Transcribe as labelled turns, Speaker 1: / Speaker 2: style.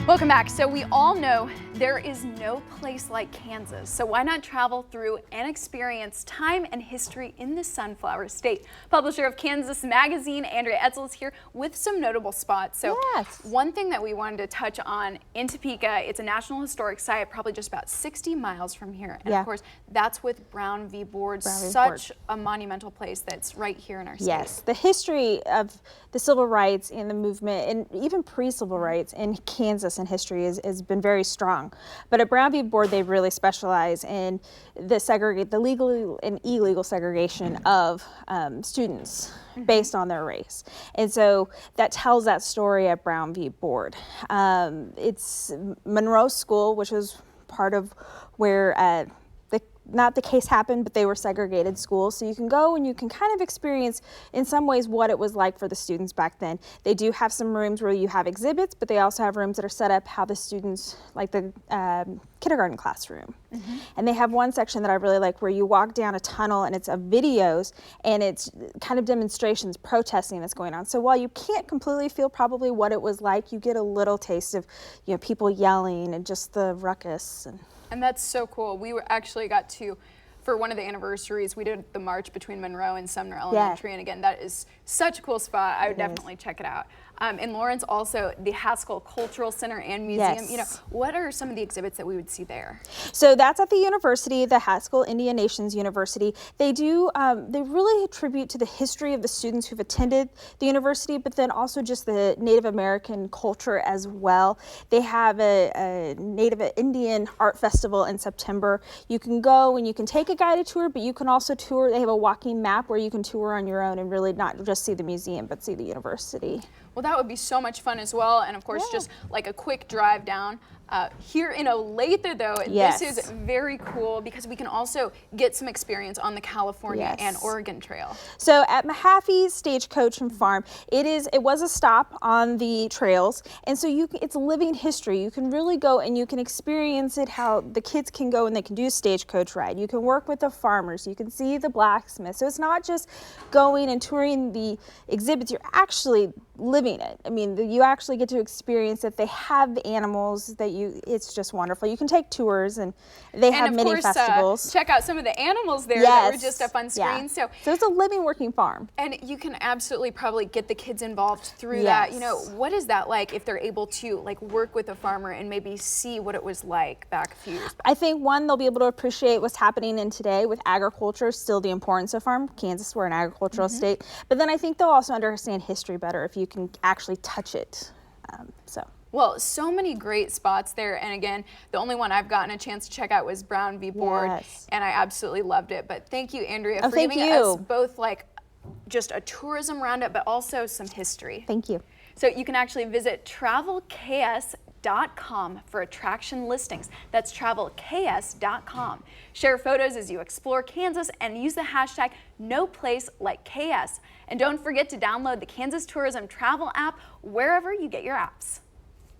Speaker 1: Welcome back. So we all know there is no place like Kansas. So why not travel through and experience time and history in the Sunflower State? Publisher of Kansas Magazine, Andrea Etzel is here with some notable spots. So one thing that we wanted to touch on in Topeka, it's a National Historic Site, probably just about 60 miles from here. And of course, that's with Brown v. Board, such a monumental place that's right here in our state.
Speaker 2: Yes, the history of the civil rights and the movement, and even pre-civil rights in Kansas and history has been very strong. But at Brown v. Board, they really specialize in the legal and illegal segregation of students based on their race. And so that tells that story at Brown v. Board. It's Monroe School, which was part of where not the case happened, but they were segregated schools. So you can go and you can kind of experience in some ways what it was like for the students back then. They do have some rooms where you have exhibits, but they also have rooms that are set up how the students, like the kindergarten classroom. And they have one section that I really like where you walk down a tunnel and it's of videos and it's kind of demonstrations, protesting that's going on. So while you can't completely feel probably what it was like, you get a little taste of, you know, people yelling and just the ruckus.
Speaker 1: And that's so cool. We actually got to, for one of the anniversaries, we did the march between Monroe and Sumner Elementary. And again, that is such a cool spot. I would definitely check it out. In Lawrence, also the Haskell Cultural Center and Museum. You know, what are some of the exhibits that we would see there?
Speaker 2: So that's at the university, the Haskell Indian Nations University. They do, they really attribute to the history of the students who've attended the university, but then also just the Native American culture as well. They have a Native Indian art festival in September. You can go and you can take a guided tour, but you can also tour. They have a walking map where you can tour on your own and really not just see the museum, but see the university.
Speaker 1: Well, that would be so much fun as well. And of course, just like a quick drive down. Here in Olathe, though, this is very cool because we can also get some experience on the California and Oregon Trail.
Speaker 2: So at Mojave, Stagecoach and Farm, it was a stop on the trails, and so it's living history. You can really go and you can experience it, how the kids can go and they can do a stagecoach ride. You can work with the farmers. You can see the blacksmith. So it's not just going and touring the exhibits. You're actually living it. I mean, you actually get to experience that. They have the animals that it's just wonderful. You can take tours and they have many festivals.
Speaker 1: Check out some of the animals there that were just up on screen. So
Speaker 2: it's a living, working farm.
Speaker 1: And you can absolutely probably get the kids involved through that. You know, what is that like if they're able to like work with a farmer and maybe see what it was like back a few years back?
Speaker 2: I think one, they'll be able to appreciate what's happening in today with agriculture, still the importance of farm. Kansas, we're an agricultural state. But then I think they'll also understand history better if you can actually touch it.
Speaker 1: Well, so many great spots there. And again, the only one I've gotten a chance to check out was Brown v. Board. And I absolutely loved it. But thank you, Andrea, for giving us both like just a tourism roundup, but also some history.
Speaker 2: Thank you.
Speaker 1: So you can actually visit travelks.com for attraction listings. That's travelks.com. Share photos as you explore Kansas and use the hashtag #NoPlaceLikeKS. And don't forget to download the Kansas Tourism Travel app wherever you get your apps.